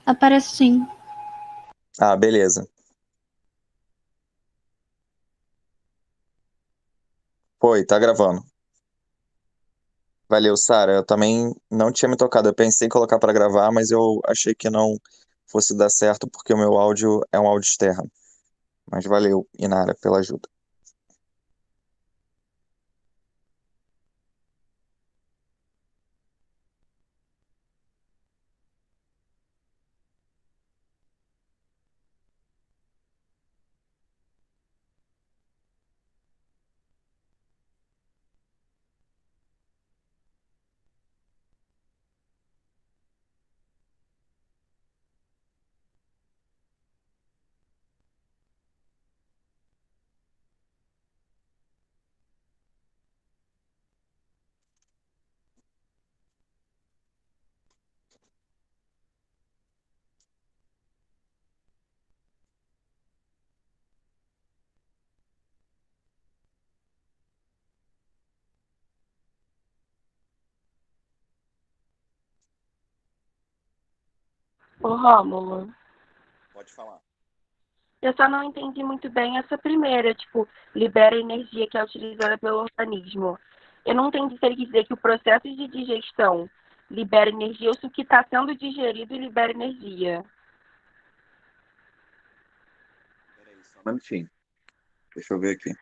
Aparece sim. Ah, beleza. Foi, tá gravando. Valeu, Sara. Eu também não tinha me tocado. Eu pensei em colocar pra gravar, mas eu achei que não fosse dar certo porque o meu áudio é um áudio externo. Mas valeu, Inara, pela ajuda. Ô, Rômulo, Pode falar. eu só não entendi muito bem essa primeira, tipo, libera energia que é utilizada pelo organismo. Eu não entendi se ele quis dizer que o processo de digestão libera energia ou se o que está sendo digerido libera energia. Peraí, só um minutinho. Deixa eu ver aqui.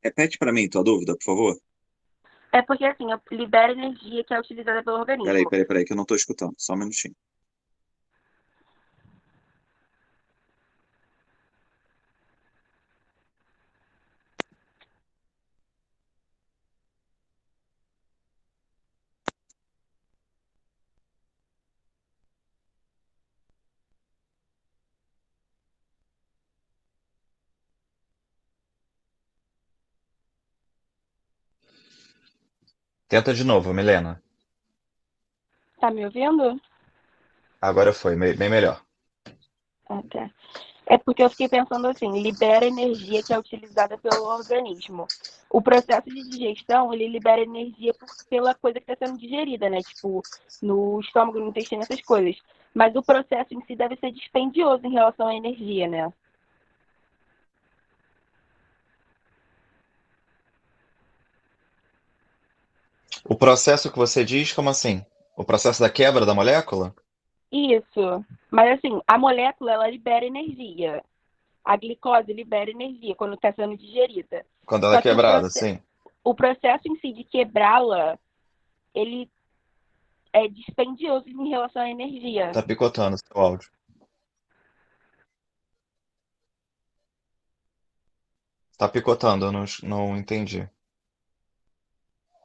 Repete pra mim tua dúvida, por favor. É porque, assim, libera energia que é utilizada pelo organismo. Peraí, que eu não tô escutando. Só um minutinho. Tenta de novo, Milena. Tá me ouvindo? Agora foi, bem melhor. Ah, tá. É porque eu fiquei pensando assim, libera energia que é utilizada pelo organismo. O processo de digestão, ele libera energia pela coisa que está sendo digerida, né? Tipo, no estômago, no intestino, essas coisas. Mas o processo em si deve ser dispendioso em relação à energia, né? O processo que você diz, como assim? O processo da quebra da molécula? Isso. Mas assim, a molécula, ela libera energia. A glicose libera energia quando está sendo digerida. Quando ela é Só que quebrada, sim. o processo em si de quebrá-la, ele é dispendioso em relação à energia. Tá picotando seu áudio. Tá picotando, eu não entendi.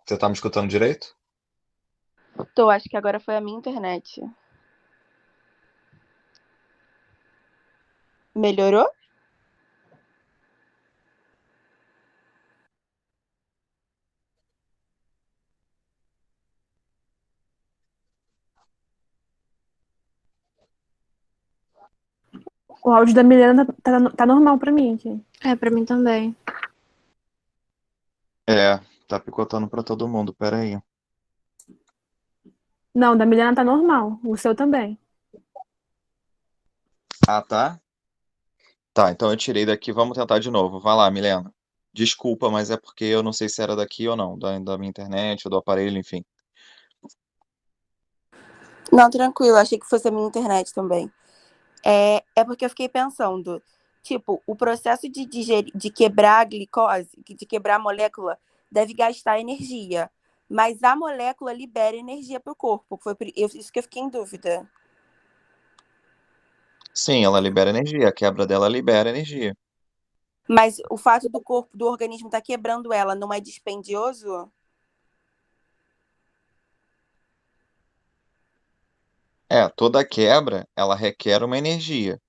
Você tá me escutando direito? Tô, acho que agora foi a minha internet. Melhorou? O áudio da Milena tá normal pra mim aqui. É, pra mim também. É, tá picotando pra todo mundo, pera aí. Não, da Milena tá normal. O seu também. Ah, tá? Tá, então eu tirei daqui, vamos tentar de novo. Vai lá, Milena. Desculpa, mas é porque eu não sei se era daqui ou não, da minha internet ou do aparelho, enfim. Não, tranquilo, achei que fosse a minha internet também. É porque eu fiquei pensando, tipo, o processo de digerir, de quebrar a glicose, de quebrar a molécula, deve gastar energia. Mas a molécula libera energia para o corpo. Isso que eu fiquei em dúvida. Sim, ela libera energia, a quebra dela libera energia. Mas o fato do corpo, do organismo estar quebrando ela, não é dispendioso? É, toda quebra, ela requer uma energia.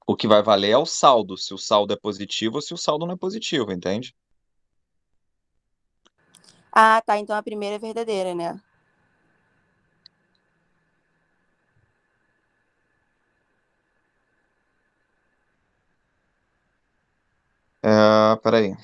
O que vai valer é o saldo, se o saldo é positivo ou se o saldo não é positivo, entende? Ah, tá. Então a primeira é verdadeira, né? peraí.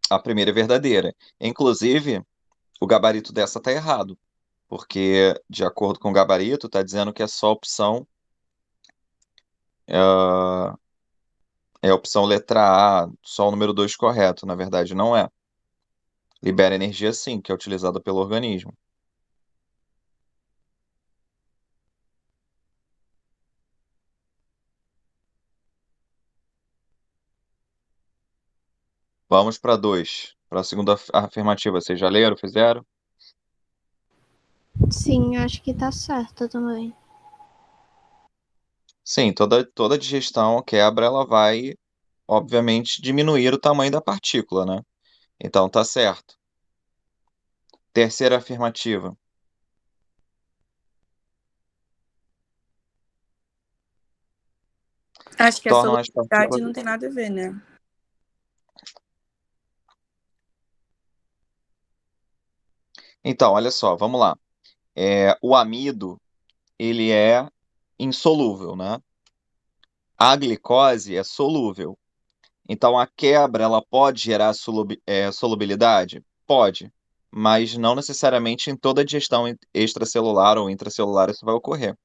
A primeira é verdadeira. Inclusive, o gabarito dessa tá errado, porque de acordo com o gabarito, tá dizendo que é só a opção é, é a opção letra A, só o número 2 correto. Na verdade, não é. Libera energia sim, que é utilizada pelo organismo. Vamos para 2. Para a segunda afirmativa, vocês já leram, fizeram? Sim, acho que tá certa também. Sim, toda digestão, quebra, ela vai, obviamente, diminuir o tamanho da partícula, né? Então tá certo. Terceira afirmativa. Acho que a Tornam as solubilidade partículas. não tem nada a ver, né? Então, olha só, vamos lá. O amido, ele é insolúvel, né? A glicose é solúvel. Então, a quebra, ela pode gerar solubilidade? Pode, mas não necessariamente em toda digestão extracelular ou intracelular isso vai ocorrer.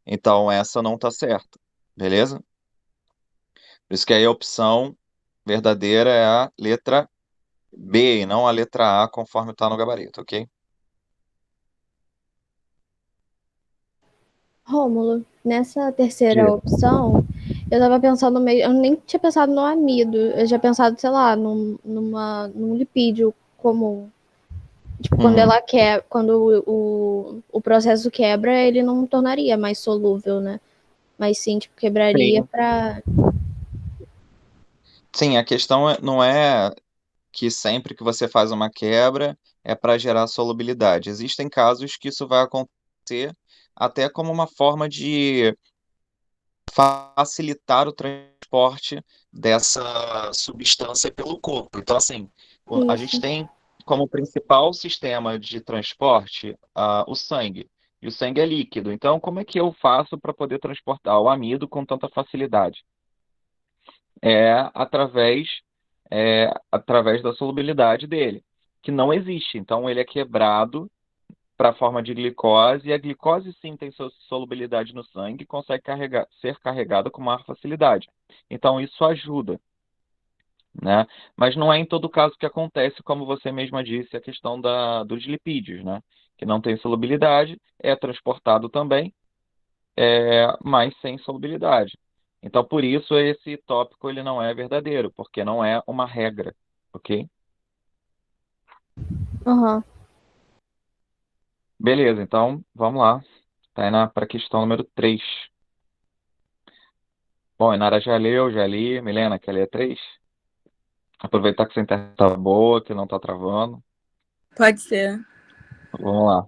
Então, essa não está certa, beleza? Por isso que aí a opção verdadeira é a letra B e não a letra A, conforme está no gabarito, ok? Rômulo, nessa terceira Diga. opção, eu tava pensando meio. Eu nem tinha pensado no amido, eu já pensado, sei lá, num lipídio comum. Tipo, quando Uhum. ela quer, quando o processo quebra, ele não tornaria mais solúvel, né? Mas sim, tipo, quebraria Sim. pra. Sim, a questão não é que sempre que você faz uma quebra é para gerar solubilidade. Existem casos que isso vai acontecer até como uma forma de facilitar o transporte dessa substância pelo corpo. Então, assim, a gente Isso. tem como principal sistema de transporte o sangue. E o sangue é líquido. Então, como é que eu faço para poder transportar o amido com tanta facilidade? É através da solubilidade dele, que não existe. Então, ele é quebrado para a forma de glicose, e a glicose sim tem sua solubilidade no sangue e consegue ser carregada com maior facilidade. Então, isso ajuda, né? Mas não é em todo caso que acontece, como você mesma disse, a questão dos lipídios, né? Que não tem solubilidade, é transportado também, mas sem solubilidade. Então, por isso, esse tópico ele não é verdadeiro, porque não é uma regra, ok? Aham. Beleza, então vamos lá. Tá para a questão número 3. Bom, Inara já li. Milena, quer ler a 3? Aproveitar que sua internet tá boa, que não tá travando. Pode ser. Vamos lá.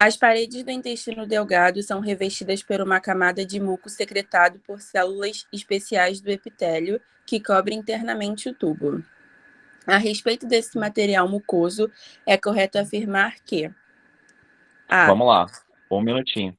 As paredes do intestino delgado são revestidas por uma camada de muco secretado por células especiais do epitélio que cobre internamente o tubo. A respeito desse material mucoso, é correto afirmar que A. Vamos lá. Um minutinho.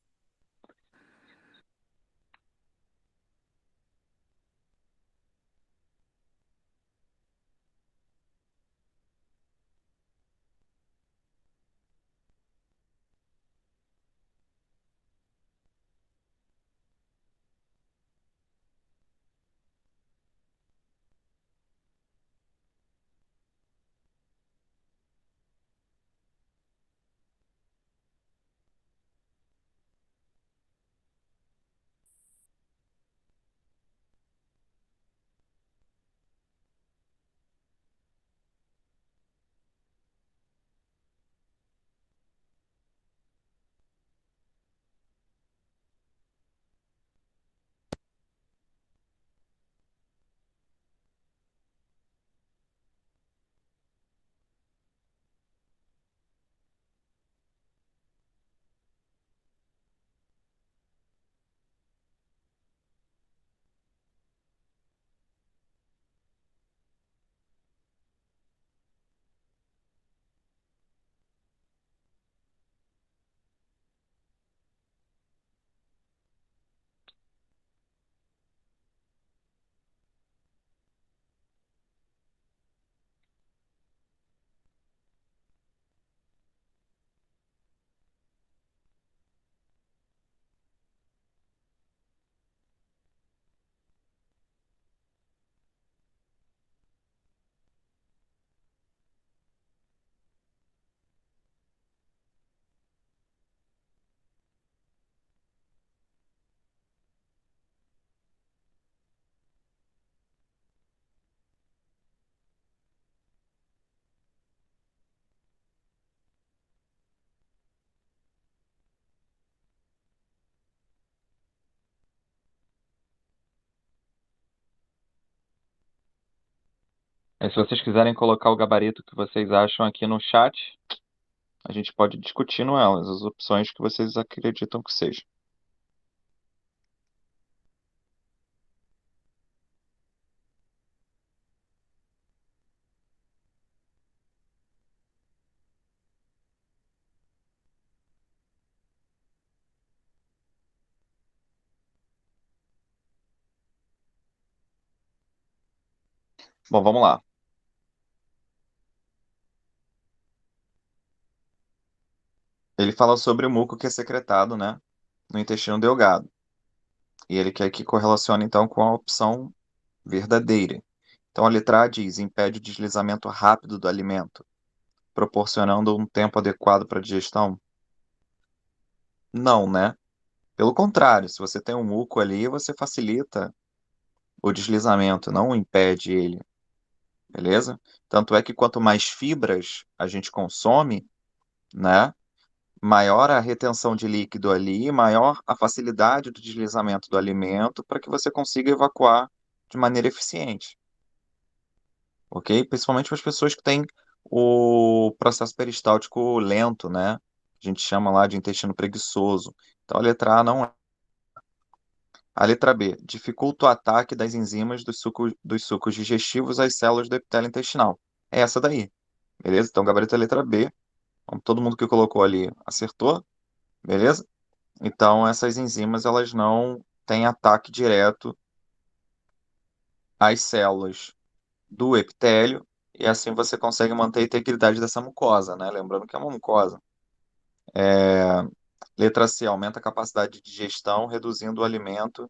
Aí, se vocês quiserem colocar o gabarito que vocês acham aqui no chat, a gente pode discutir elas, as opções que vocês acreditam que seja. Bom, vamos lá. Ele fala sobre o muco que é secretado, né, no intestino delgado. E ele quer que correlacione, então, com a opção verdadeira. Então, a letra A diz: impede o deslizamento rápido do alimento, proporcionando um tempo adequado para a digestão. Não, né? Pelo contrário, se você tem um muco ali, você facilita o deslizamento, não impede ele, beleza? Tanto é que quanto mais fibras a gente consome, né, maior a retenção de líquido ali, maior a facilidade do deslizamento do alimento para que você consiga evacuar de maneira eficiente, ok? Principalmente para as pessoas que têm o processo peristáltico lento, né? A gente chama lá de intestino preguiçoso. Então a letra A não é. A letra B, dificulta o ataque das enzimas dos sucos digestivos às células do epitélio intestinal. É essa daí, beleza? Então, gabarito é a letra B. Todo mundo que colocou ali acertou, beleza? Então, essas enzimas, elas não têm ataque direto às células do epitélio, e assim você consegue manter a integridade dessa mucosa, né? Lembrando que é uma mucosa. Letra C, aumenta a capacidade de digestão, reduzindo o alimento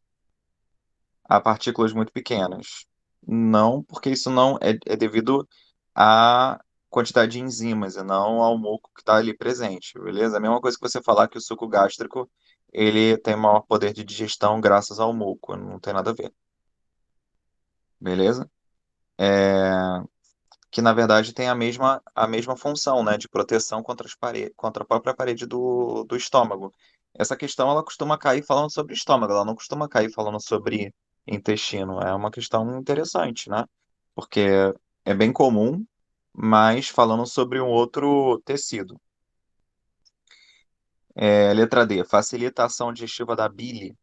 a partículas muito pequenas. Não, porque isso não é devido à quantidade de enzimas e não ao muco que está ali presente, beleza? A mesma coisa que você falar que o suco gástrico ele tem maior poder de digestão graças ao muco, não tem nada a ver, beleza? Que na verdade tem a mesma função, né, de proteção contra contra a própria parede do estômago. Essa questão ela costuma cair falando sobre estômago, ela não costuma cair falando sobre intestino. É uma questão interessante, né? Porque é bem comum, mas falando sobre um outro tecido. Letra D, facilita a ação digestiva da bile,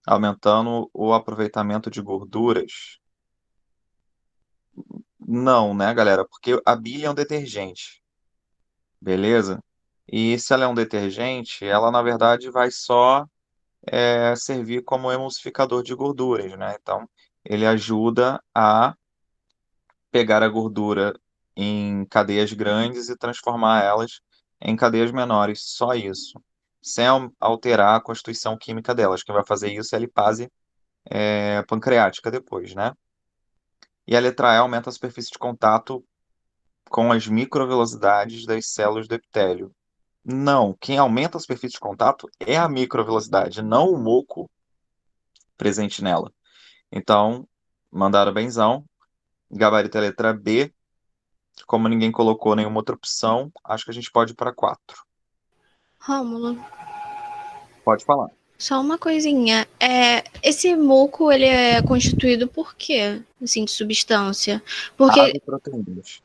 aumentando o aproveitamento de gorduras. Não, né, galera? Porque a bile é um detergente. Beleza? E se ela é um detergente, ela na verdade vai só servir como emulsificador de gorduras, né? Então, ele ajuda a pegar a gordura em cadeias grandes e transformar elas em cadeias menores, só isso, sem alterar a constituição química delas. Quem vai fazer isso é a lipase pancreática depois, né? E a letra E aumenta a superfície de contato com as microvelocidades das células do epitélio. Não, quem aumenta a superfície de contato é a microvelocidade, não o muco presente nela. Então, mandaram benzão. Gabarito é a letra B. Como ninguém colocou nenhuma outra opção, acho que a gente pode ir para 4. Rômulo, Pode falar. só uma coisinha. Esse muco, ele é constituído por quê? Assim, de substância? Água Porque, e proteínas.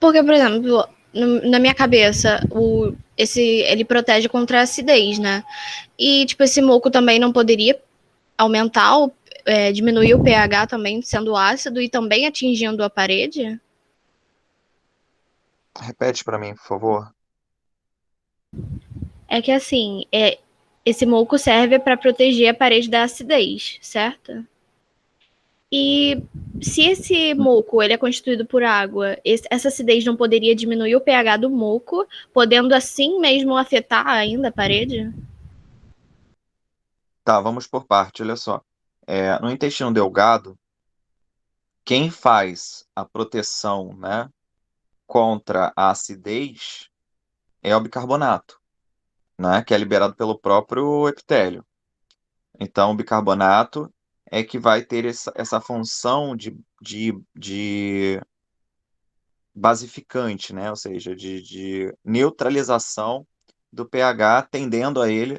por exemplo, na minha cabeça, ele protege contra a acidez, né? E, tipo, esse muco também não poderia aumentar, diminuir o pH também, sendo ácido e também atingindo a parede? Repete para mim, por favor. É que assim, esse muco serve para proteger a parede da acidez, certo? E se esse muco ele é constituído por água, essa acidez não poderia diminuir o pH do muco, podendo assim mesmo afetar ainda a parede? Tá, vamos por parte, olha só. No intestino delgado, quem faz a proteção, né, contra a acidez é o bicarbonato, né, que é liberado pelo próprio epitélio. Então, o bicarbonato é que vai ter essa função de basificante, né? Ou seja, de neutralização do pH, tendendo a ele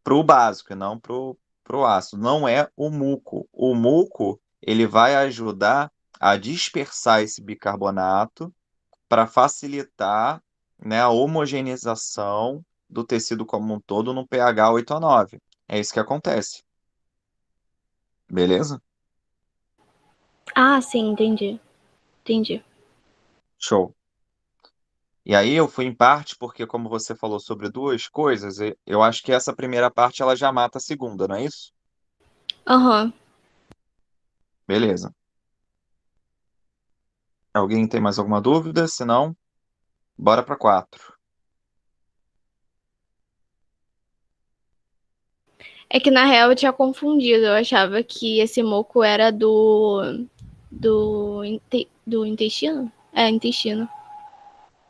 para o básico e não para o ácido. Não é o muco. O muco ele vai ajudar a dispersar esse bicarbonato para facilitar, né, a homogeneização do tecido como um todo no pH 8 a 9. É isso que acontece. Beleza? Ah, sim, entendi. Entendi. Show. E aí eu fui em parte porque, como você falou sobre duas coisas, eu acho que essa primeira parte ela já mata a segunda, não é isso? Aham. Beleza. Alguém tem mais alguma dúvida? Se não, bora para 4. É que na real eu tinha confundido. Eu achava que esse moco era do intestino? É, intestino.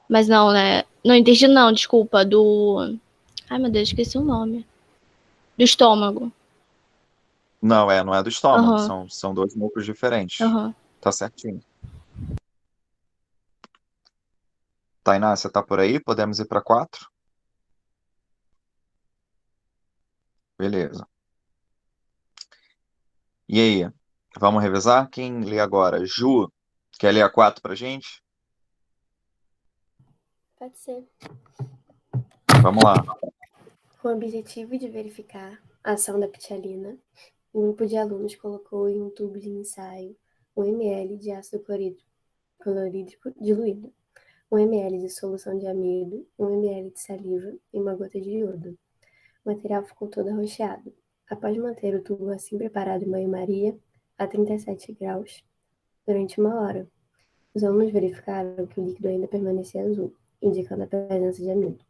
Mas não, né? Não, intestino não, desculpa. Ai, meu Deus, esqueci o nome. Do estômago. Não é do estômago, Aham, são dois mucos diferentes. aham. Tá certinho. Tainá, você tá por aí? Podemos ir para 4? Beleza. E aí, vamos revezar? Quem lê agora? Ju, quer ler a 4 pra gente? Pode ser. Vamos lá. Com o objetivo de verificar a ação da pitialina, um grupo de alunos colocou em um tubo de ensaio 1 ml de ácido clorídrico diluído, 1 ml de solução de amido, 1 ml de saliva e uma gota de iodo. O material ficou todo arroxeado. Após manter o tubo assim preparado em banho-maria a 37 graus durante 1 hora, os alunos verificaram que o líquido ainda permanecia azul, indicando a presença de amido.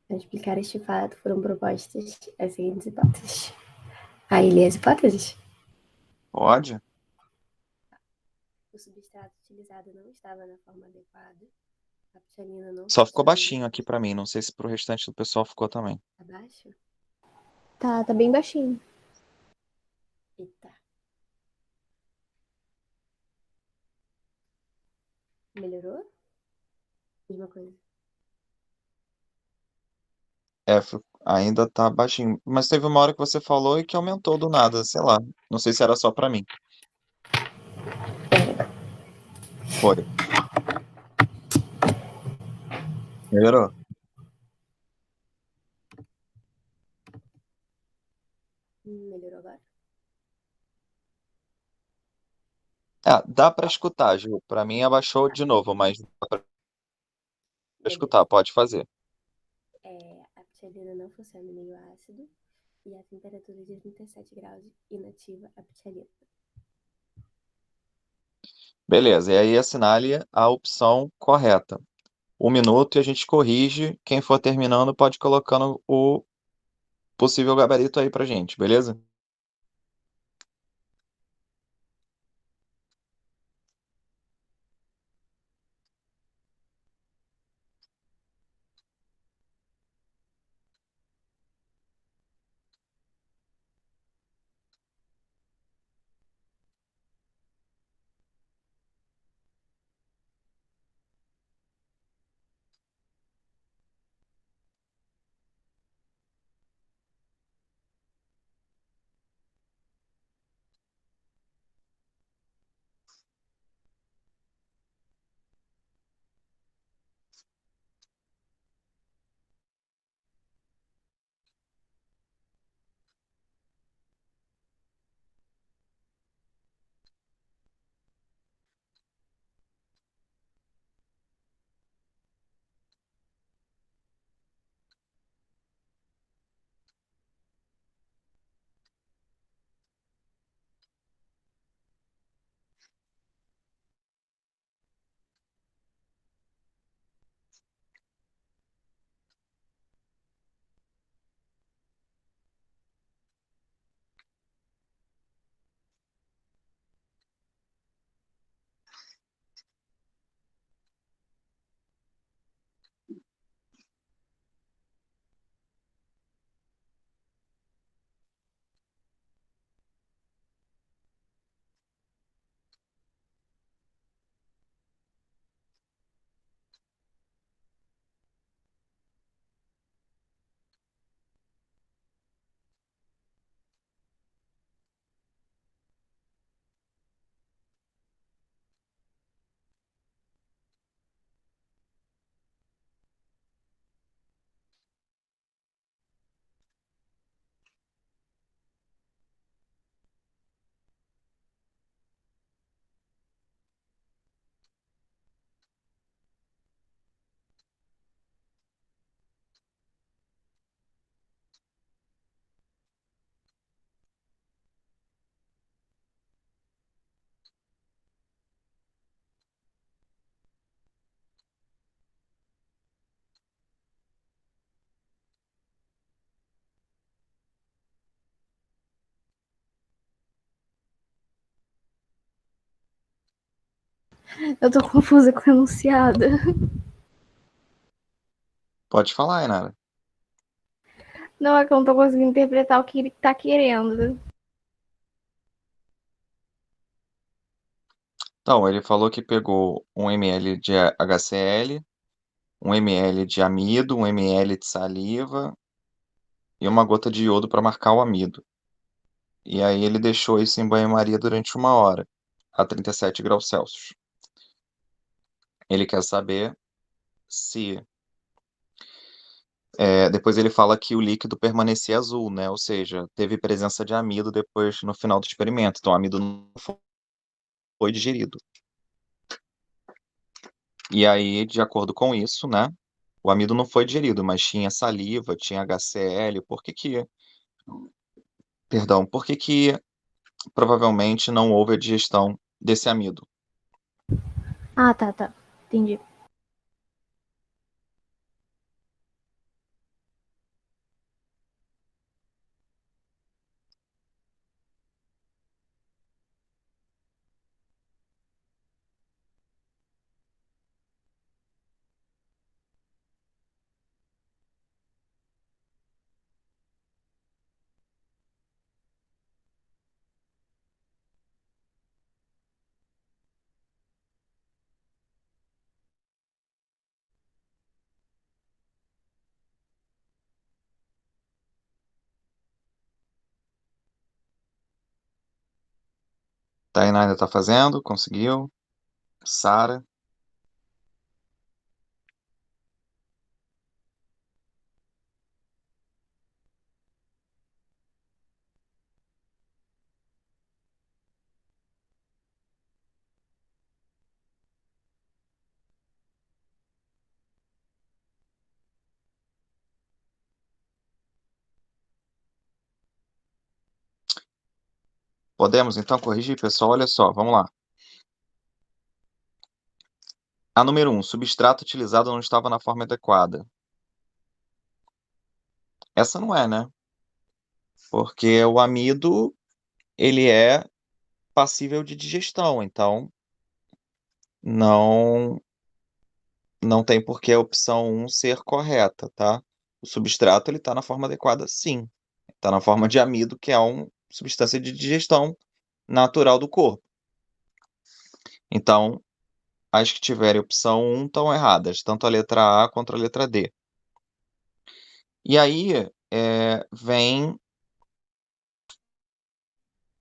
Para explicar este fato, foram propostas as seguintes hipóteses. Aí lê as hipóteses. Pode? O substrato utilizado não estava na forma adequada. A ptialina não Só ficou funciona baixinho aqui pra mim. Não sei se pro restante do pessoal ficou também. abaixo. Tá bem baixinho. Eita. Melhorou? Mesma coisa. Ainda tá baixinho. Mas teve uma hora que você falou e que aumentou do nada, sei lá. Não sei se era só pra mim. Foi. Melhorou? Melhorou agora? Ah, dá pra escutar, Ju. Pra mim abaixou de novo, mas dá pra Beleza. escutar. Pode fazer. A ptialina não funciona em meio ácido e a temperatura de 37 graus inativa a ptialina. Beleza. E aí assinale a opção correta. 1 minuto e a gente corrige. Quem for terminando pode ir colocando o possível gabarito aí pra gente, beleza? Eu tô confusa com o enunciado. Pode falar, Inara. Não, é que eu não tô conseguindo interpretar o que ele tá querendo. Então, ele falou que pegou 1 ml de HCl, 1 ml de amido, 1 ml de saliva e uma gota de iodo para marcar o amido. E aí ele deixou isso em banho-maria durante 1 hora, a 37 graus Celsius. Ele quer saber se... depois ele fala que o líquido permanecia azul, né? Ou seja, teve presença de amido depois no final do experimento. Então, o amido não foi digerido. E aí, de acordo com isso, né? O amido não foi digerido, mas tinha saliva, tinha HCl. Por que que provavelmente não houve a digestão desse amido? Ah, tá. Entendi. Tainá ainda tá fazendo? Conseguiu? Sara? Podemos então corrigir, pessoal? Olha só, vamos lá. A número 1, substrato utilizado não estava na forma adequada. Essa não é, né? Porque o amido, ele é passível de digestão, então não não tem por que a opção 1 ser correta, tá? O substrato, ele tá na forma adequada, sim. Tá na forma de amido, que é uma substância de digestão natural do corpo. Então, as que tiverem opção 1 estão erradas, tanto a letra A quanto a letra D. E aí, vem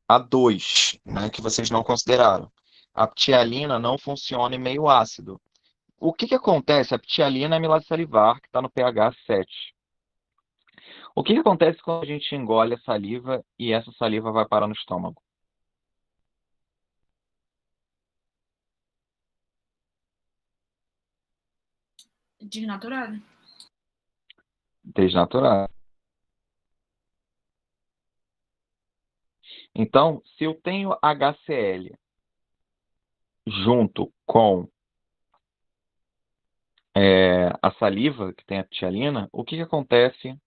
a 2, né, que vocês não consideraram. A ptialina não funciona em meio ácido. O que acontece? A ptialina é amilase salivar, que está no pH 7. O que acontece quando a gente engole a saliva e essa saliva vai parar no estômago? Desnaturada. Desnaturada. Então, se eu tenho HCl junto com a saliva, que tem a ptialina, o que acontece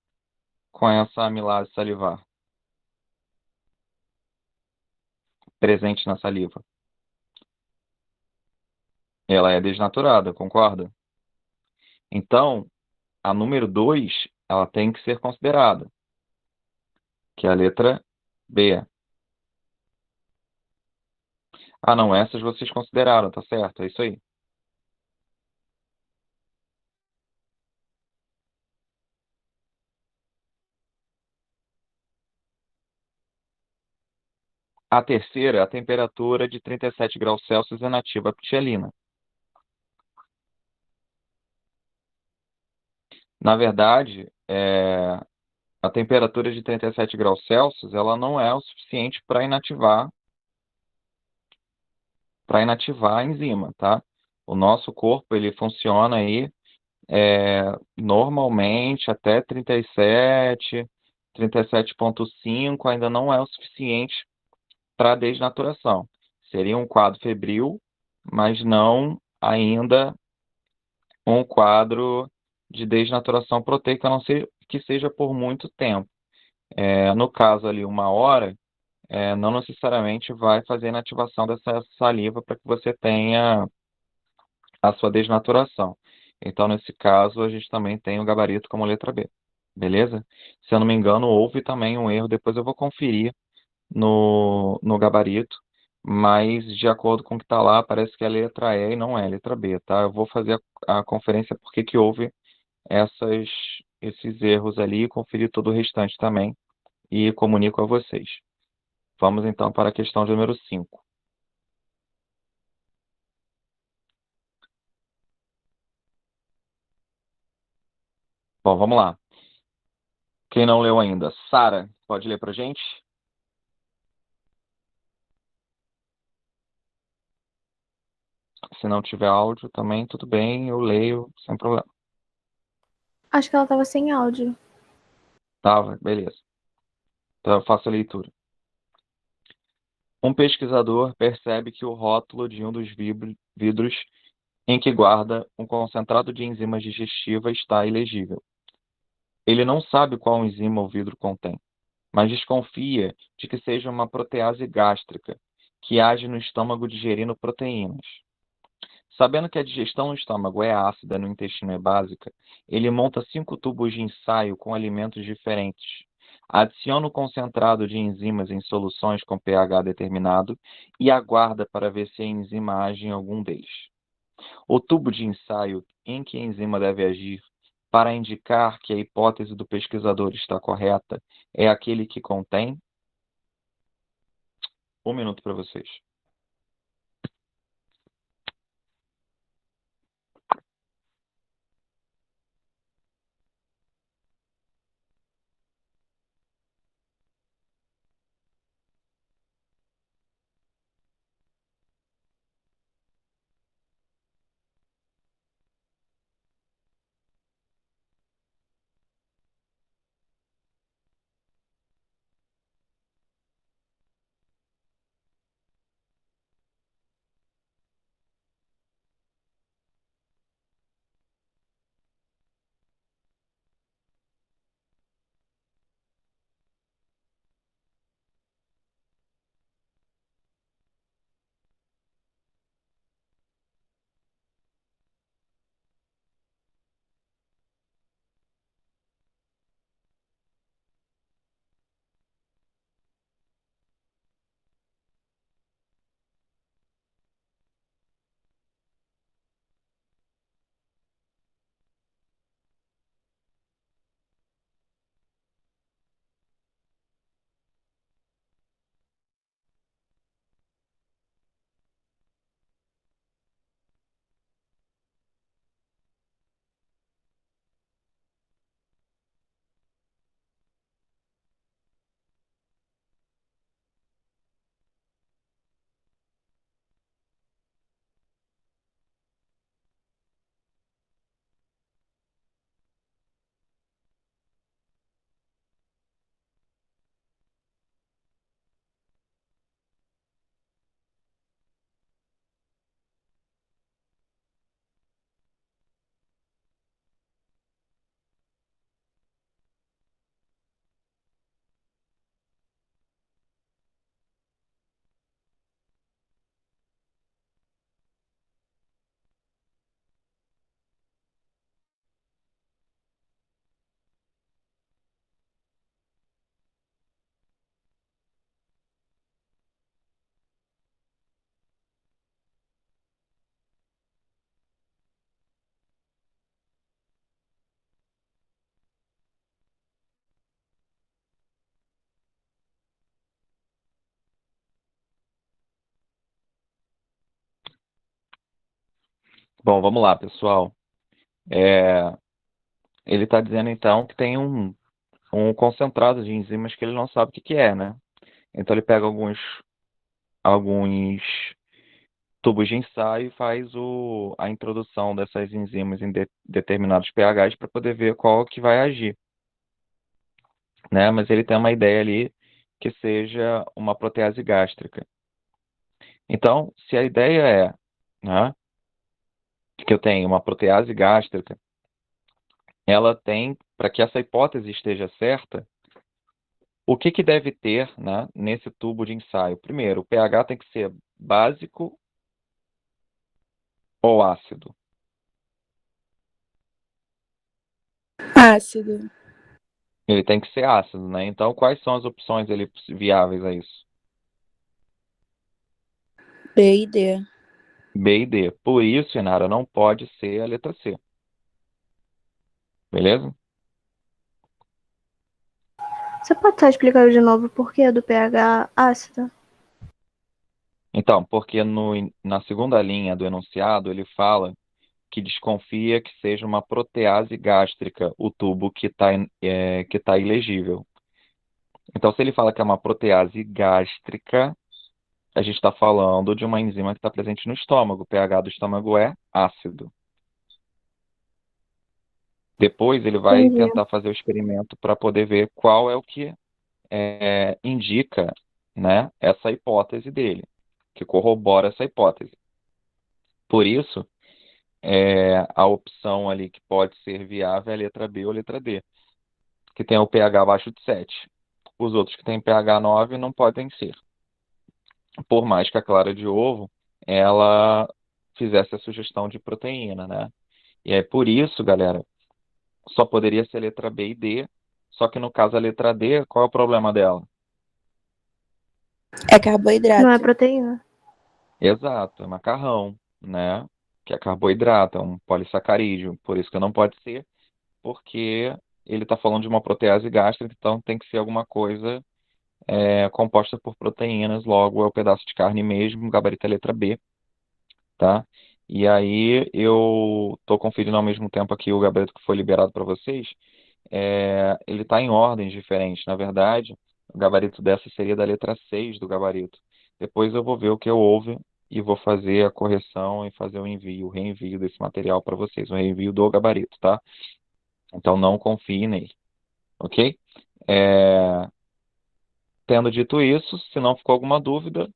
com essa amilase salivar presente na saliva? Ela é desnaturada, concorda? Então, a número 2, ela tem que ser considerada, que é a letra B. Ah, não, essas vocês consideraram, tá certo? É isso aí. A terceira, a temperatura de 37 graus Celsius é nativa à ptialina. Na verdade, a temperatura de 37 graus Celsius ela não é o suficiente para inativar a enzima, tá? O nosso corpo ele funciona aí normalmente até 37, 37,5 ainda não é o suficiente para desnaturação. Seria um quadro febril, mas não ainda um quadro de desnaturação proteica, a não ser que seja por muito tempo. No caso ali, 1 hora, não necessariamente vai fazer inativação dessa saliva para que você tenha a sua desnaturação. Então, nesse caso, a gente também tem o gabarito como letra B. Beleza? Se eu não me engano, houve também um erro, depois eu vou conferir no gabarito, mas de acordo com o que está lá, parece que é letra E e não é letra B, tá? Eu vou fazer a conferência porque que houve esses erros ali e conferir todo o restante também e comunico a vocês. Vamos então para a questão de número 5. Bom, vamos lá. Quem não leu ainda? Sara, pode ler para gente? Se não tiver áudio também, tudo bem, eu leio sem problema. Acho que ela tava sem áudio. Tava, beleza. Então eu faço a leitura. Um pesquisador percebe que o rótulo de um dos vidros em que guarda um concentrado de enzimas digestivas está ilegível. Ele não sabe qual enzima o vidro contém, mas desconfia de que seja uma protease gástrica, que age no estômago digerindo proteínas. Sabendo que a digestão no estômago é ácida e no intestino é básica, ele monta 5 tubos de ensaio com alimentos diferentes. Adiciona o concentrado de enzimas em soluções com pH determinado e aguarda para ver se a enzima age em algum deles. O tubo de ensaio em que a enzima deve agir para indicar que a hipótese do pesquisador está correta é aquele que contém. 1 minuto para vocês. Bom, vamos lá, pessoal. Ele está dizendo então que tem um concentrado de enzimas que ele não sabe o que que é, né? Então ele pega alguns tubos de ensaio e faz a introdução dessas enzimas em determinados pHs para poder ver qual que vai agir, né? Mas ele tem uma ideia ali que seja uma protease gástrica. Então, se a ideia é, né, que eu tenho uma protease gástrica, ela tem, para que essa hipótese esteja certa, o que que deve ter, né, nesse tubo de ensaio? Primeiro, o pH tem que ser básico ou ácido? Ácido. Ele tem que ser ácido, né? Então, quais são as opções ali viáveis a isso? B e D. B e D. Por isso, Inara, não pode ser a letra C. Beleza? Você pode só explicar de novo o porquê do pH ácido? Então, porque na segunda linha do enunciado ele fala que desconfia que seja uma protease gástrica o tubo que tá ilegível. Então, se ele fala que é uma protease gástrica, a gente está falando de uma enzima que está presente no estômago. O pH do estômago é ácido. Depois ele vai Entendi. tentar fazer o experimento para poder ver qual é o que indica, né, essa hipótese dele, que corrobora essa hipótese. Por isso, a opção ali que pode ser viável é a letra B ou a letra D, que tem o pH abaixo de 7. Os outros que têm pH 9 não podem ser. Por mais que a clara de ovo ela fizesse a sugestão de proteína, né? E é por isso, galera, só poderia ser letra B e D. Só que no caso a letra D, qual é o problema dela? É carboidrato. Não é proteína. Exato, é macarrão, né? Que é carboidrato, é um polissacarídeo. Por isso que não pode ser, porque ele está falando de uma protease gástrica, então tem que ser alguma coisa composta por proteínas, logo é o pedaço de carne mesmo, gabarito é letra B, tá? E aí eu tô conferindo ao mesmo tempo aqui o gabarito que foi liberado para vocês. Ele está em ordens diferentes. Na verdade, o gabarito dessa seria da letra 6 do gabarito. Depois eu vou ver o que houve e vou fazer a correção e fazer o reenvio desse material para vocês, o reenvio do gabarito, tá? Então não confie nele, ok? É, Tendo dito isso, se não ficou alguma dúvida,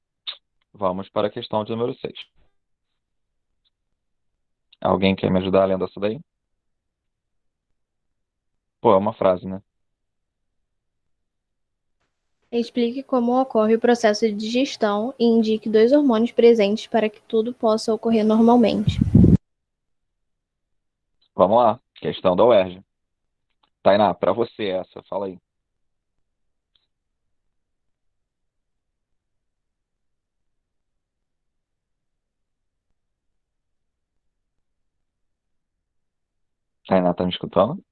vamos para a questão de número 6. Alguém quer me ajudar lendo essa daí? Pô, é uma frase, né? Explique como ocorre o processo de digestão e indique 2 hormônios presentes para que tudo possa ocorrer normalmente. Vamos lá, questão da UERJ. Tainá, para você essa, fala aí. Tainá, tá me escutando?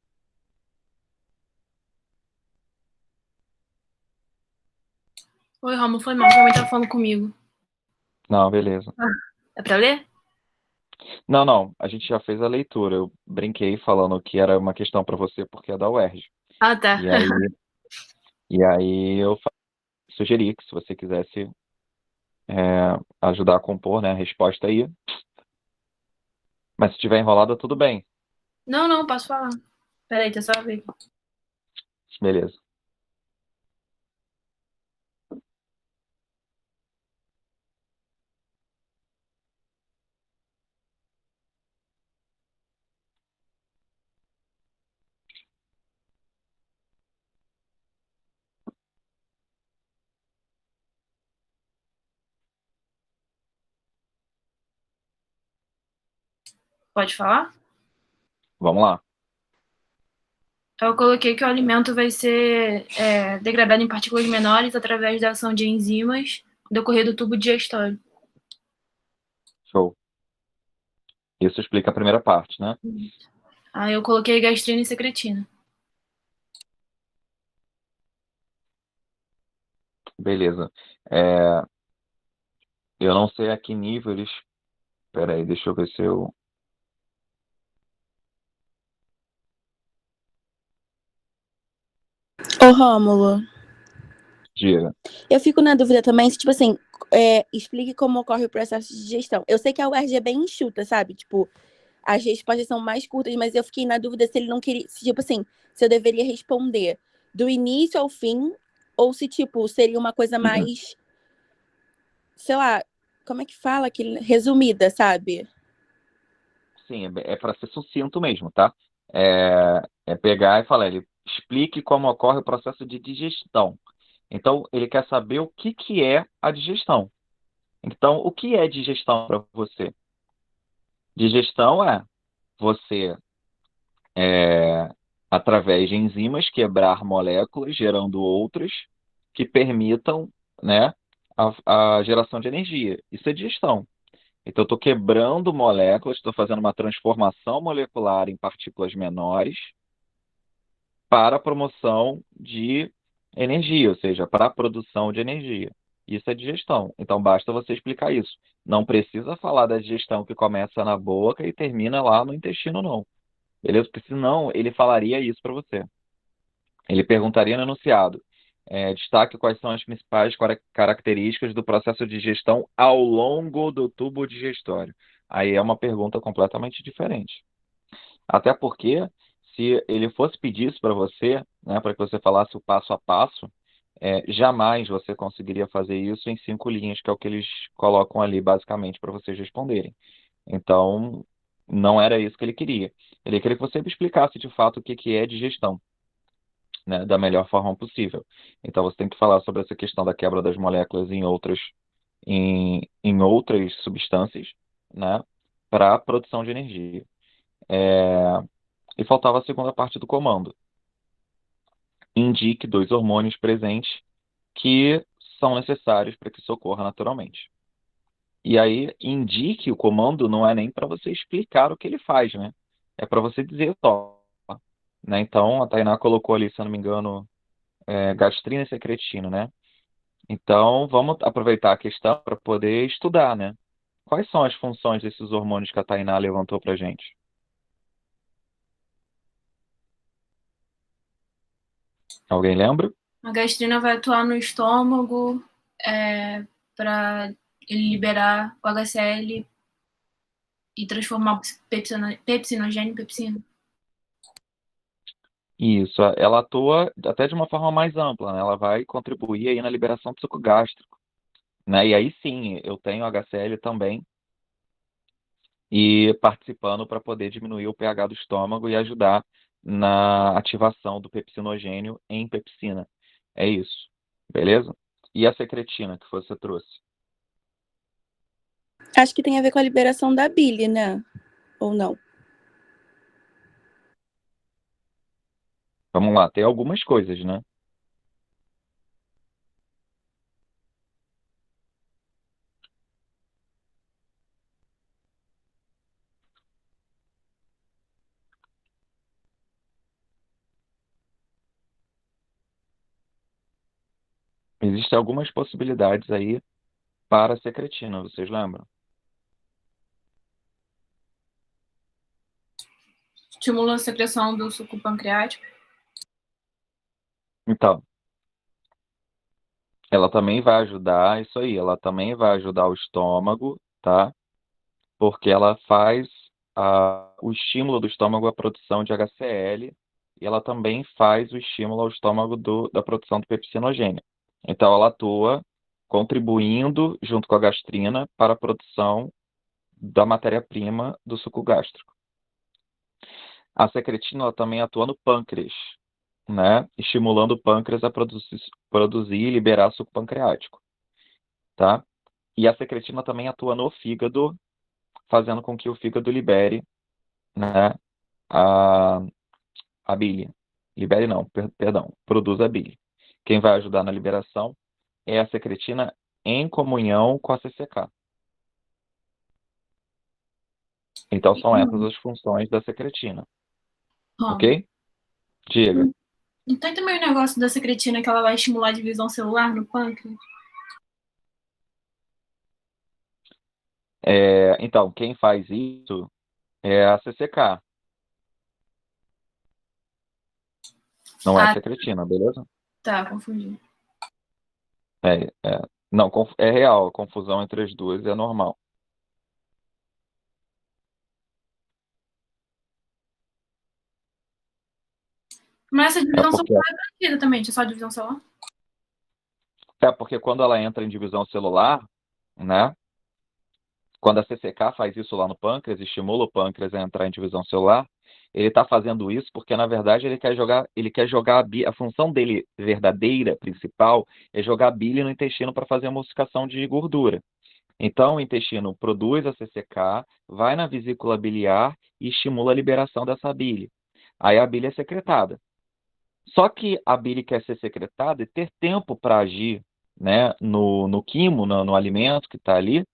Oi, Romulo, foi mal. Minha mãe tá falando comigo. Não, beleza. É pra ler? Não, não, a gente já fez a leitura. Eu brinquei falando que era uma questão para você porque é da UERJ. Ah, tá. E aí, e aí eu sugeri que se você quisesse ajudar a compor, né, a resposta aí. Mas se tiver enrolada, tudo bem. Não, não, posso falar. Peraí, deixa eu só ver. Beleza. Pode falar? Vamos lá. Eu coloquei que o alimento vai ser degradado em partículas menores através da ação de enzimas no decorrer do tubo digestório. Show. Isso explica a primeira parte, né? Aí eu coloquei gastrina e secretina. Beleza. Eu não sei a que nível eles. Peraí, deixa eu ver se eu. Ô, Rômulo, Diga. eu fico na dúvida também se, tipo assim, explique como ocorre o processo de digestão. Eu sei que a UERJ é bem enxuta, sabe? Tipo, as respostas são mais curtas, mas eu fiquei na dúvida se ele não queria, se, tipo assim, se eu deveria responder do início ao fim, ou se, tipo, seria uma coisa mais, sei lá, como é que fala? Resumida, sabe? Sim, é para ser sucinto mesmo, tá? É pegar e falar, ele explique como ocorre o processo de digestão. Então, ele quer saber o que que é a digestão. Então, o que é digestão para você? Digestão é você, através de enzimas, quebrar moléculas, gerando outras que permitam, né, a geração de energia. Isso é digestão. Então, eu estou quebrando moléculas, estou fazendo uma transformação molecular em partículas menores para a promoção de energia, ou seja, para a produção de energia. Isso é digestão. Então, basta você explicar isso. Não precisa falar da digestão que começa na boca e termina lá no intestino, não. Beleza? Porque senão ele falaria isso para você. Ele perguntaria no enunciado: destaque quais são as principais características do processo de digestão ao longo do tubo digestório. Aí é uma pergunta completamente diferente. Até porque, se ele fosse pedir isso para você, né, para que você falasse o passo a passo, jamais você conseguiria fazer isso em 5 linhas, que é o que eles colocam ali basicamente para vocês responderem. Então, não era isso que ele queria. Ele queria que você explicasse de fato o que que é digestão, né, da melhor forma possível. Então, você tem que falar sobre essa questão da quebra das moléculas em outras substâncias, né, para a produção de energia. E faltava a segunda parte do comando. Indique 2 hormônios presentes que são necessários para que isso ocorra naturalmente. E aí, indique o comando não é nem para você explicar o que ele faz, né? É para você dizer só. Né? Então, a Tainá colocou ali, se eu não me engano, gastrina e secretina, né? Então, vamos aproveitar a questão para poder estudar, né? Quais são as funções desses hormônios que a Tainá levantou para gente? Alguém lembra? A gastrina vai atuar no estômago para ele liberar o HCl e transformar pepsinogênio em pepsina. Isso, ela atua até de uma forma mais ampla, né? Ela vai contribuir aí na liberação do suco gástrico, né? E aí sim, eu tenho HCl também e participando para poder diminuir o pH do estômago e ajudar na ativação do pepsinogênio em pepsina. É isso, beleza? E a secretina que você trouxe? Acho que tem a ver com a liberação da bile, né? Ou não? Vamos lá, tem algumas coisas, né? Existem algumas possibilidades aí para a secretina, vocês lembram? Estimula a secreção do suco pancreático. Então, ela também vai ajudar isso aí, ela também vai ajudar o estômago, tá? Porque ela faz o estímulo do estômago à produção de HCl e ela também faz o estímulo ao estômago da produção do pepsinogênio. Então, ela atua contribuindo, junto com a gastrina, para a produção da matéria-prima do suco gástrico. A secretina ela também atua no pâncreas, né? Estimulando o pâncreas a produzir e liberar suco pancreático, tá? E a secretina também atua no fígado, fazendo com que o fígado libere, né, a, a bile. Libere não, perdão, produza a bile. Quem vai ajudar na liberação é a secretina em comunhão com a CCK. Então são essas as funções da secretina, ok? Diga. Não tem também o negócio da secretina que ela vai estimular a divisão celular no pâncreas? Então, quem faz isso é a CCK, não é a secretina, beleza? Tá, confundi. Não, é real, a confusão entre as duas é normal. Mas essa divisão porque- celular é parecida também, é só a divisão celular? Porque quando ela entra em divisão celular, né? Quando a CCK faz isso lá no pâncreas, estimula o pâncreas a entrar em divisão celular, ele está fazendo isso porque, na verdade, ele quer jogar a função dele verdadeira, principal, é jogar bile no intestino para fazer emulsificação de gordura. Então, o intestino produz a CCK, vai na vesícula biliar e estimula a liberação dessa bile. Aí a bile é secretada. Só que a bile quer ser secretada e ter tempo para agir, né, no quimo, no alimento que está ali,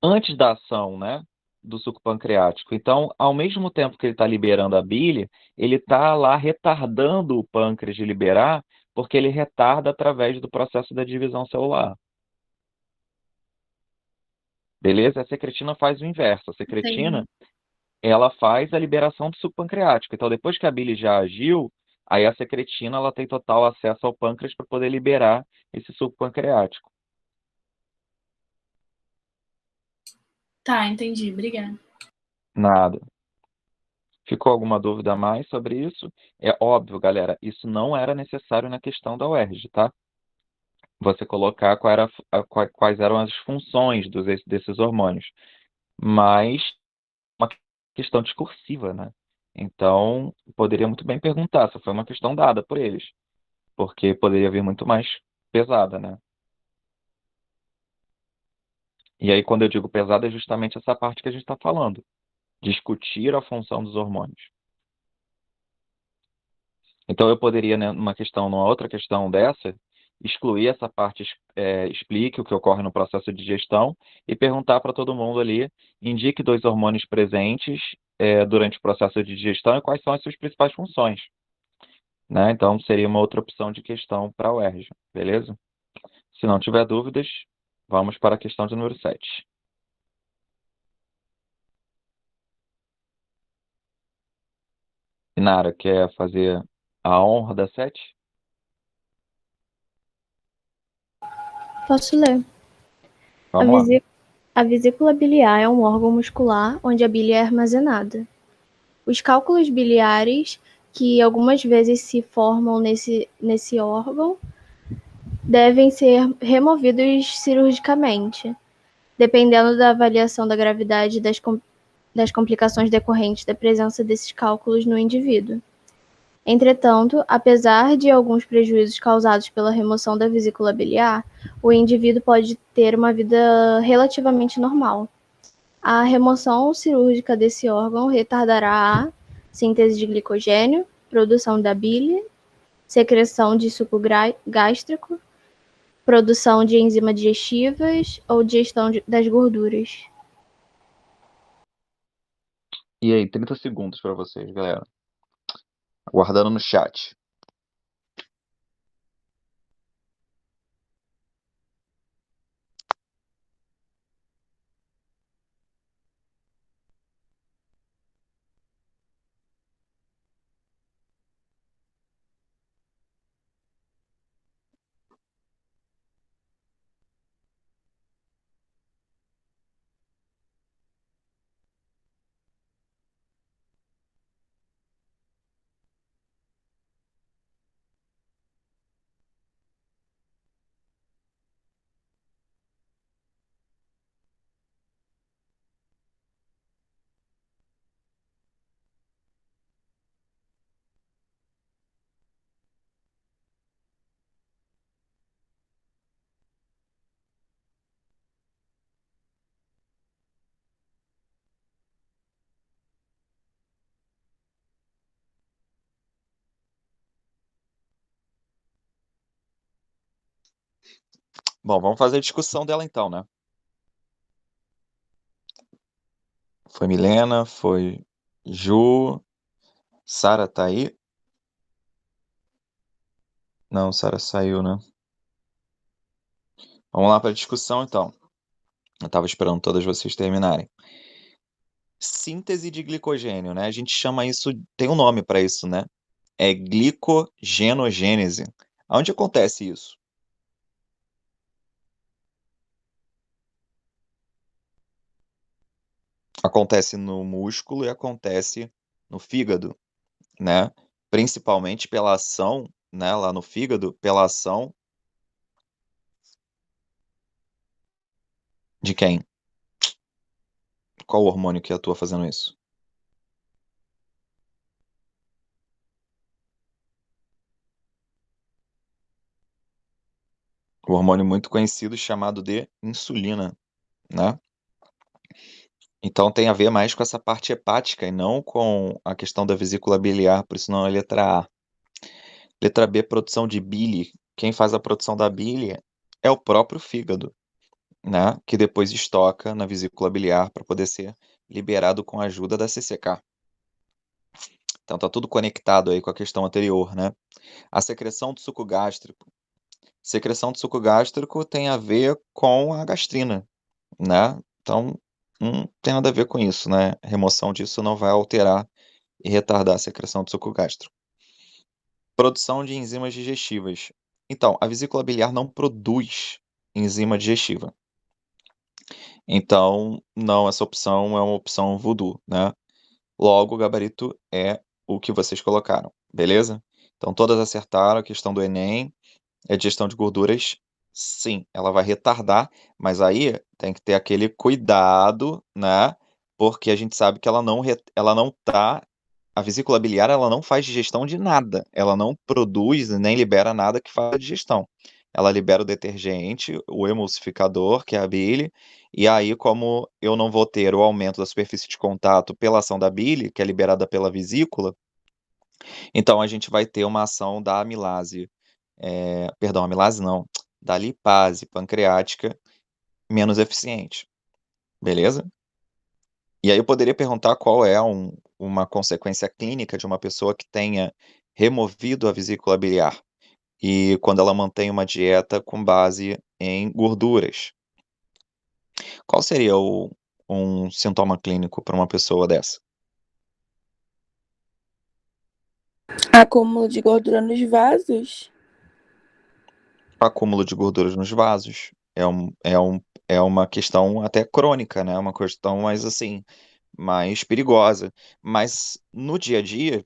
antes da ação, né, do suco pancreático. Então, ao mesmo tempo que ele está liberando a bile, ele está lá retardando o pâncreas de liberar, porque ele retarda através do processo da divisão celular. Beleza? A secretina faz o inverso. A secretina, Entendi. ela faz a liberação do suco pancreático. Então, depois que a bile já agiu, aí a secretina ela tem total acesso ao pâncreas para poder liberar esse suco pancreático. Tá, entendi. Obrigada. Nada. Ficou alguma dúvida a mais sobre isso? É óbvio, galera, isso não era necessário na questão da UERJ, tá? Você colocar quais eram as funções desses hormônios. Mas uma questão discursiva, né? Então, poderia muito bem perguntar se foi uma questão dada por eles, porque poderia vir muito mais pesada, né? E aí, quando eu digo pesada, é justamente essa parte que a gente está falando, discutir a função dos hormônios. Então, eu poderia, né, numa outra questão dessa, excluir essa parte, explique o que ocorre no processo de digestão e perguntar para todo mundo ali, indique 2 hormônios presentes, durante o processo de digestão e quais são as suas principais funções, né? Então, seria uma outra opção de questão para o UERJ, beleza? Se não tiver dúvidas, vamos para a questão de número 7. Inara, quer fazer a honra da 7? Posso ler. Vamos lá. A vesícula biliar é um órgão muscular onde a bile é armazenada. Os cálculos biliares, que algumas vezes se formam nesse órgão, devem ser removidos cirurgicamente, dependendo da avaliação da gravidade das complicações decorrentes da presença desses cálculos no indivíduo. Entretanto, apesar de alguns prejuízos causados pela remoção da vesícula biliar, o indivíduo pode ter uma vida relativamente normal. A remoção cirúrgica desse órgão retardará a síntese de glicogênio, produção da bile, secreção de suco gástrico, produção de enzimas digestivas ou digestão das gorduras. E aí, 30 segundos para vocês, galera. Aguardando no chat. Bom, vamos fazer a discussão dela então, né? Foi Milena, foi Ju, Sara tá aí? Não, Sara saiu, né? Vamos lá para a discussão então. Eu estava esperando todas vocês terminarem. Síntese de glicogênio, né? A gente chama isso, tem um nome para isso, né? É glicogenogênese. Onde acontece isso? Acontece no músculo e acontece no fígado, né? Principalmente pela ação, né, lá no fígado, pela ação de quem? Qual hormônio que atua fazendo isso? O hormônio muito conhecido chamado de insulina. né? Então tem a ver mais com essa parte hepática e não com a questão da vesícula biliar, por isso não é letra A. Letra B, produção de bile. Quem faz a produção da bile é o próprio fígado, né? Que depois estoca na vesícula biliar para poder ser liberado com a ajuda da CCK. Então tá tudo conectado aí com a questão anterior, né? A secreção do suco gástrico. Secreção do suco gástrico tem a ver com a gastrina, né? Então não tem nada a ver com isso, né? Remoção disso não vai alterar e retardar a secreção do suco gástrico. Produção de enzimas digestivas. Então, a vesícula biliar não produz enzima digestiva. Então, não, essa opção é uma opção voodoo, né? Logo, o gabarito é o que vocês colocaram, beleza? Então, todas acertaram a questão do Enem. É digestão de gorduras, sim, ela vai retardar, mas aí tem que ter aquele cuidado, né? Porque a gente sabe que ela não tá, a vesícula biliar, ela não faz digestão de nada, ela não produz nem libera nada que faça digestão. Ela libera o detergente, o emulsificador, que é a bile, e aí, como eu não vou ter o aumento da superfície de contato pela ação da bile, que é liberada pela vesícula, então a gente vai ter uma ação da amilase, perdão, amilase não, da lipase pancreática menos eficiente, beleza? E aí eu poderia perguntar qual é uma consequência clínica de uma pessoa que tenha removido a vesícula biliar e quando ela mantém uma dieta com base em gorduras. Qual seria um sintoma clínico para uma pessoa dessa? Acúmulo de gordura nos vasos. Acúmulo de gorduras nos vasos. É uma questão até crônica, né? Uma questão mais assim, mais perigosa. Mas no dia a dia,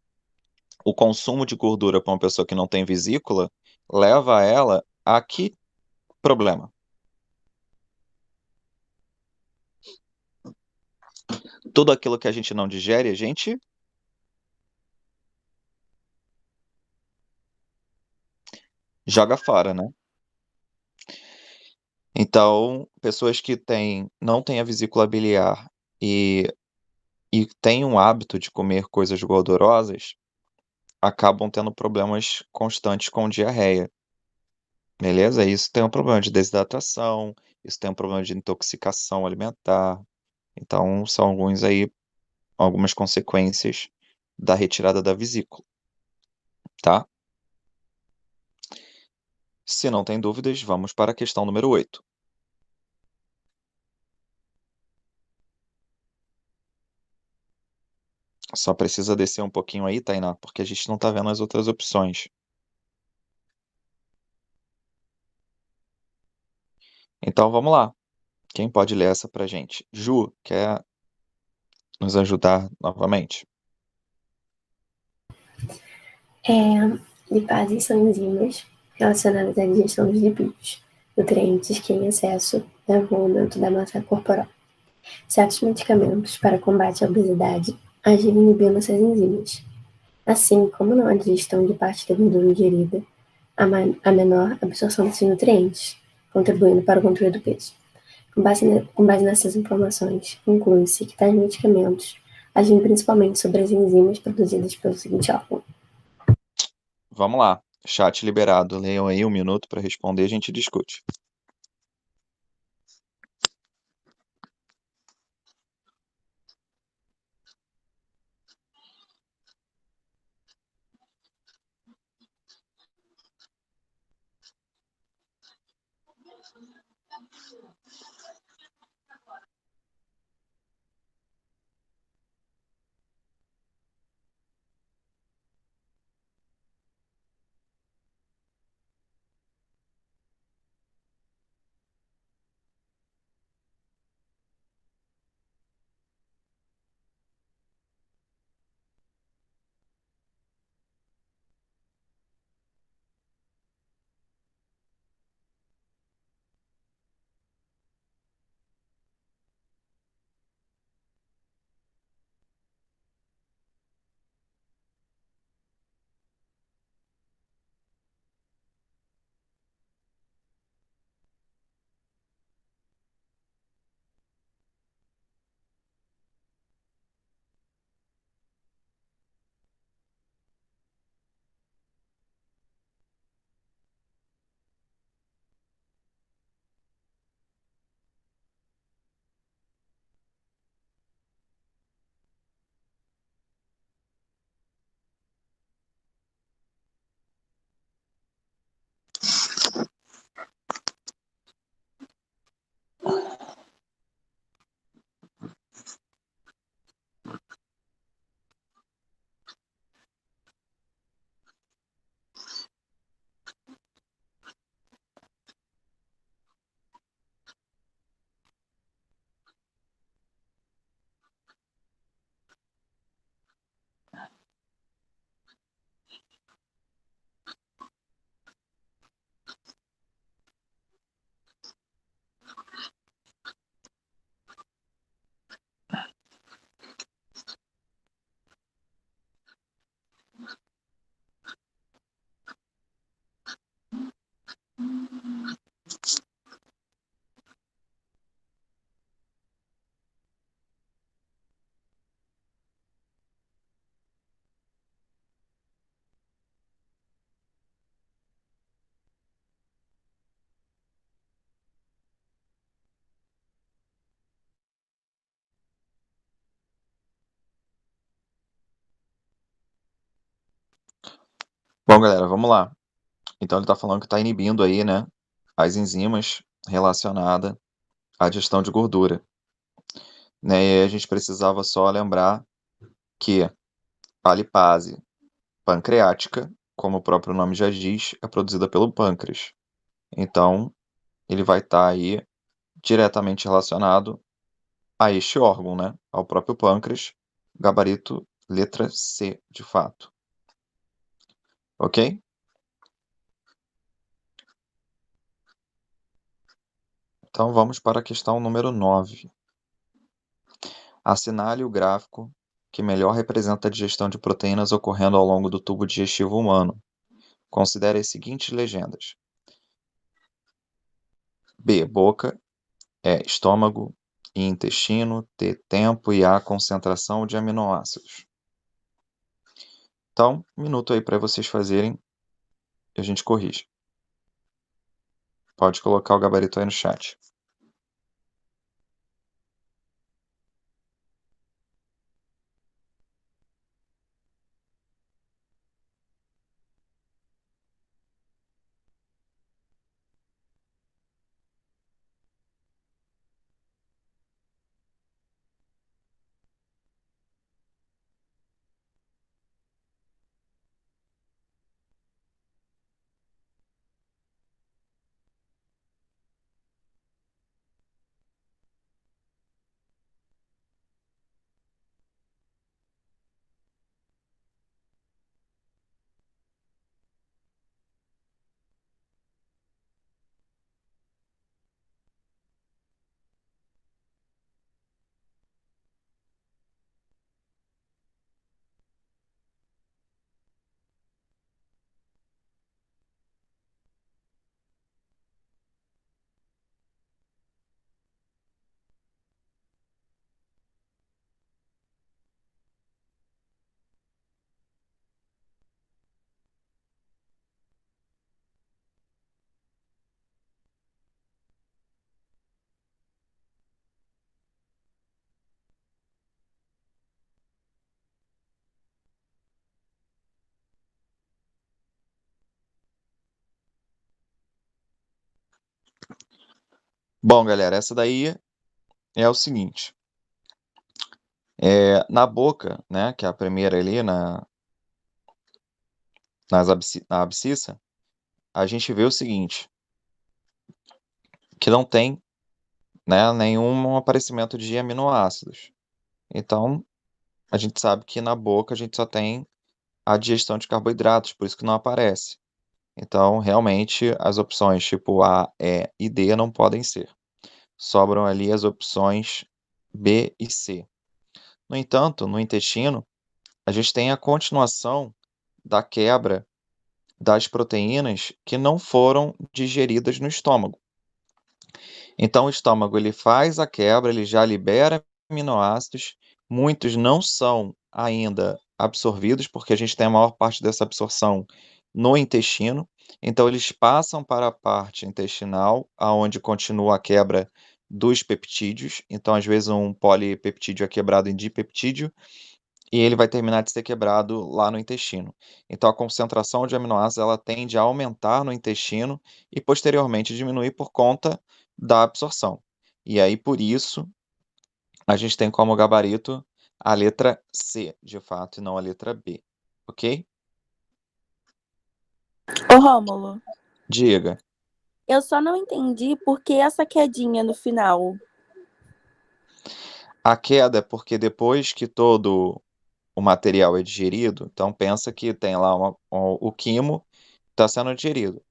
o consumo de gordura para uma pessoa que não tem vesícula leva ela a que problema? Tudo aquilo que a gente não digere, a gente joga fora, né? Então, pessoas que não têm a vesícula biliar e, e têm um hábito de comer coisas gordurosas, acabam tendo problemas constantes com diarreia, beleza? Isso tem um problema de desidratação, isso tem um problema de intoxicação alimentar. Então, são algumas consequências da retirada da vesícula, tá? Se não tem dúvidas, vamos para a questão número 8. Só precisa descer um pouquinho aí, Tainá, porque a gente não está vendo as outras opções. Então vamos lá. Quem pode ler essa pra gente? Ju, quer nos ajudar novamente? Lipases são enzimas relacionadas à digestão dos lipídios, nutrientes que em excesso levam ao aumento da massa corporal. Certos medicamentos para combate à obesidade agem inibindo essas enzimas. Assim, como não há digestão de parte da gordura ingerida, há menor absorção desses nutrientes, contribuindo para o controle do peso. Com base nessas informações, conclui-se que tais medicamentos agem principalmente sobre as enzimas produzidas pelo seguinte órgão. Vamos lá. Chat liberado. Leiam aí 1 minuto para responder, a gente discute. galera, vamos lá. Então ele está falando que está inibindo aí, né, as enzimas relacionadas à digestão de gordura. Né? E aí a gente precisava só lembrar que a lipase pancreática, como o próprio nome já diz, é produzida pelo pâncreas. Então, ele vai estar aí diretamente relacionado a este órgão, né? Ao próprio pâncreas, gabarito letra C, de fato. Ok? Então, vamos para a questão número 9. Assinale o gráfico que melhor representa a digestão de proteínas ocorrendo ao longo do tubo digestivo humano. Considere as seguintes legendas. B, boca, E, estômago, I, intestino, T, tempo e A, concentração de aminoácidos. Então, um minuto aí para vocês fazerem e a gente corrige. Pode colocar o gabarito aí no chat. Bom, galera, essa daí é o seguinte. Na boca, né, que é a primeira ali, na abscissa, a gente vê o seguinte, que não tem, né, nenhum aparecimento de aminoácidos. Então, a gente sabe que na boca a gente só tem a digestão de carboidratos, por isso que não aparece. Então, realmente, as opções tipo A, E e D não podem ser. Sobram ali as opções B e C. No entanto, no intestino, a gente tem a continuação da quebra das proteínas que não foram digeridas no estômago. Então, o estômago ele faz a quebra, ele já libera aminoácidos, muitos não são ainda absorvidos, porque a gente tem a maior parte dessa absorção no intestino, então eles passam para a parte intestinal, aonde continua a quebra dos peptídeos, então às vezes um polipeptídeo é quebrado em dipeptídeo, e ele vai terminar de ser quebrado lá no intestino. Então a concentração de aminoácidos ela tende a aumentar no intestino e posteriormente diminuir por conta da absorção. E aí por isso a gente tem como gabarito a letra C, de fato, e não a letra B. Ok? Ô, Rômulo, Diga. eu só não entendi por que essa quedinha no final. A queda é porque depois que todo o material é digerido, então pensa que tem lá o quimo está sendo digerido.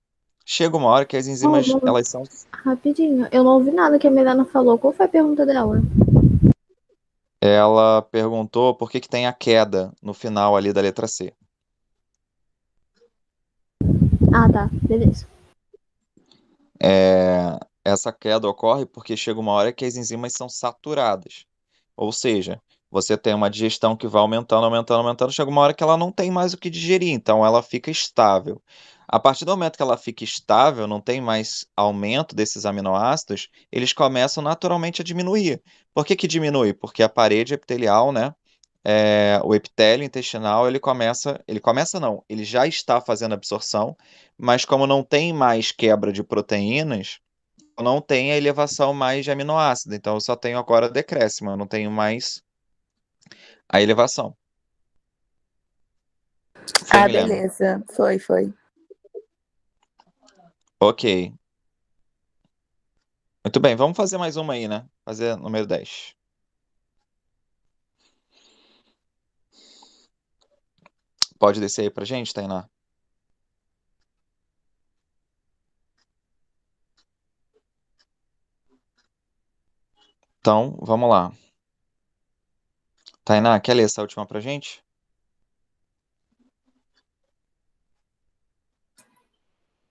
Chega uma hora que as enzimas, elas são... Rapidinho, eu não ouvi nada que a Milena falou. Qual foi a pergunta dela? Ela perguntou por que que tem a queda no final ali da letra C. Ah, tá. Beleza. Essa queda ocorre porque chega uma hora que as enzimas são saturadas. Ou seja, você tem uma digestão que vai aumentando, aumentando, aumentando, chega uma hora que ela não tem mais o que digerir, então ela fica estável. A partir do momento que ela fica estável, não tem mais aumento desses aminoácidos, eles começam naturalmente a diminuir. Por que que diminui? Porque a parede epitelial, né, o epitélio intestinal, ele começa não, ele já está fazendo absorção, mas como não tem mais quebra de proteínas, eu não tem a elevação mais de aminoácido, então eu só tenho agora decréscimo, eu não tenho mais a elevação. Foi, Ah, Milena? beleza. Foi. Ok. Muito bem, vamos fazer mais uma aí, né? Fazer número 10. Pode descer aí pra gente, Tainá? Então, vamos lá. Tainá, quer ler essa última pra gente?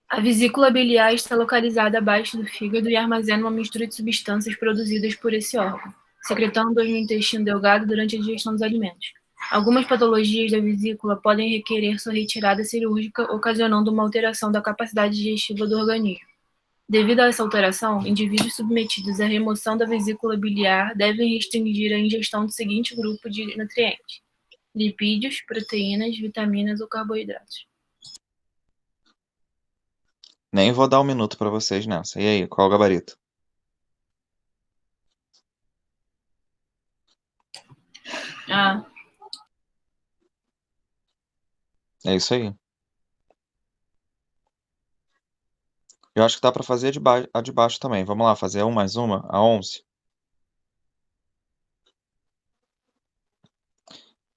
A vesícula biliar está localizada abaixo do fígado e armazena uma mistura de substâncias produzidas por esse órgão, secretando-as no intestino delgado durante a digestão dos alimentos. Algumas patologias da vesícula podem requerer sua retirada cirúrgica, ocasionando uma alteração da capacidade digestiva do organismo. Devido a essa alteração, indivíduos submetidos à remoção da vesícula biliar devem restringir a ingestão do seguinte grupo de nutrientes: lipídios, proteínas, vitaminas ou carboidratos. Nem vou dar um minuto pra vocês nessa. E aí, qual é o gabarito? Ah, É isso aí. Eu acho que dá pra fazer a de baixo também. Vamos lá, fazer mais uma, a 11.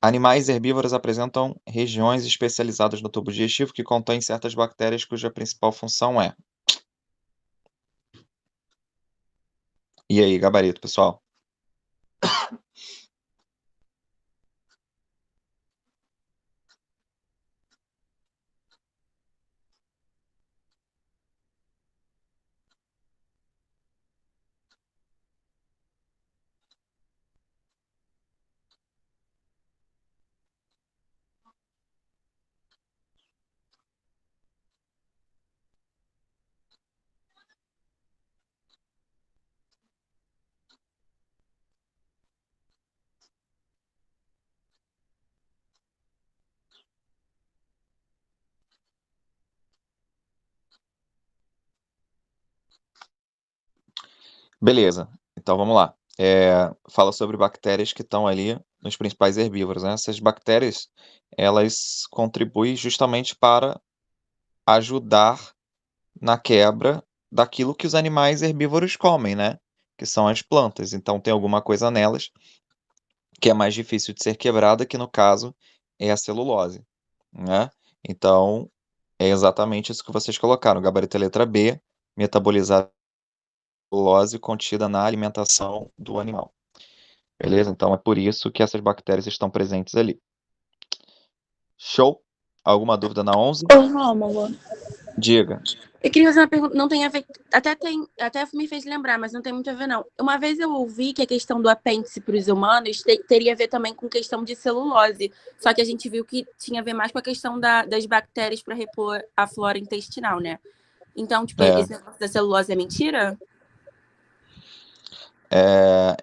Animais herbívoros apresentam regiões especializadas no tubo digestivo que contêm certas bactérias cuja principal função é. E aí, gabarito, pessoal? Beleza, então vamos lá. Fala sobre bactérias que estão ali nos principais herbívoros, né? Essas bactérias, elas contribuem justamente para ajudar na quebra daquilo que os animais herbívoros comem, né? Que são as plantas. Então tem alguma coisa nelas que é mais difícil de ser quebrada, que no caso é a celulose, né? Então é exatamente isso que vocês colocaram. Gabarito é letra B, metabolizar a celulose contida na alimentação do animal. Beleza? Então é por isso que essas bactérias estão presentes ali. Show? Alguma dúvida na 11? Ô, Rômulo, Diga. eu queria fazer uma pergunta, não tem a ver, até me fez lembrar, mas não tem muito a ver, não. Uma vez eu ouvi que a questão do apêndice para os humanos teria a ver também com questão de celulose, só que a gente viu que tinha a ver mais com a questão das bactérias para repor a flora intestinal, né? Então, tipo, É. esse negócio da celulose é mentira?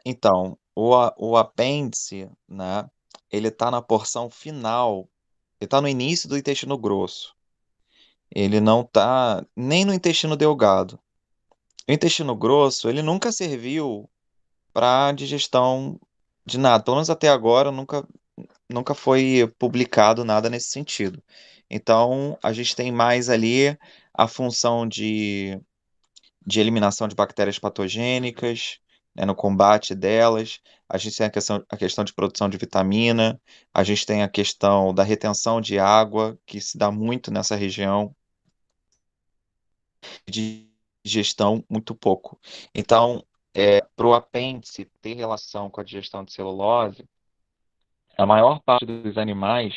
Então, o apêndice, né? Ele está na porção final, ele está no início do intestino grosso. Ele não está nem no intestino delgado. O intestino grosso, ele nunca serviu para digestão de nada. Pelo menos até agora, nunca foi publicado nada nesse sentido. Então, a gente tem mais ali a função de eliminação de bactérias patogênicas, né, no combate delas. A gente tem a questão de produção de vitamina, a gente tem a questão da retenção de água, que se dá muito nessa região, de digestão, muito pouco. Então, para o apêndice ter relação com a digestão de celulose, a maior parte dos animais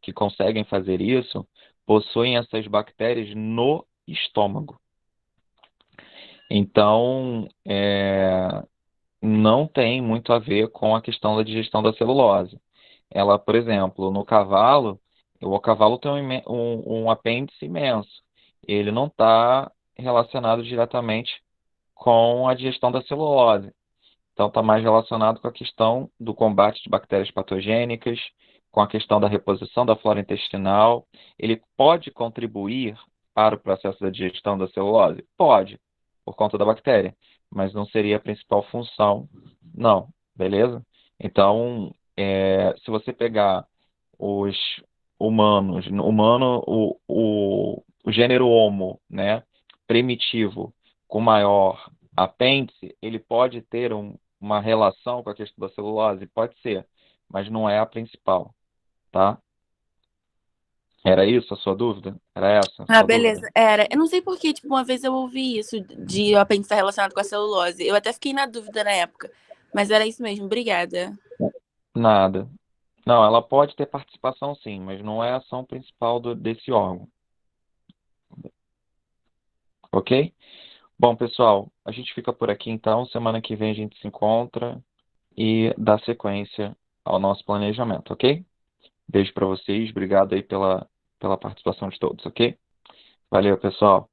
que conseguem fazer isso possuem essas bactérias no estômago. Então, não tem muito a ver com a questão da digestão da celulose. Ela, por exemplo, no cavalo, o cavalo tem um apêndice imenso. Ele não está relacionado diretamente com a digestão da celulose. Então, está mais relacionado com a questão do combate de bactérias patogênicas, com a questão da reposição da flora intestinal. Ele pode contribuir para o processo da digestão da celulose? Pode, por conta da bactéria, mas não seria a principal função, não, beleza? Então, se você pegar os humanos, o gênero Homo, né, primitivo, com maior apêndice, ele pode ter uma relação com a questão da celulose? Pode ser, mas não é a principal, tá? Era isso a sua dúvida? Era essa a Ah, sua beleza. dúvida? Era. Eu não sei por que, tipo, uma vez eu ouvi isso de o apêndice estar relacionado com a celulose. Eu até fiquei na dúvida na época. Mas era isso mesmo. Obrigada. Nada. Não, ela pode ter participação sim, mas não é a ação principal desse órgão, ok? Bom, pessoal, a gente fica por aqui então. Semana que vem a gente se encontra e dá sequência ao nosso planejamento, ok? Beijo para vocês, obrigado aí pela participação de todos, ok? Valeu, pessoal.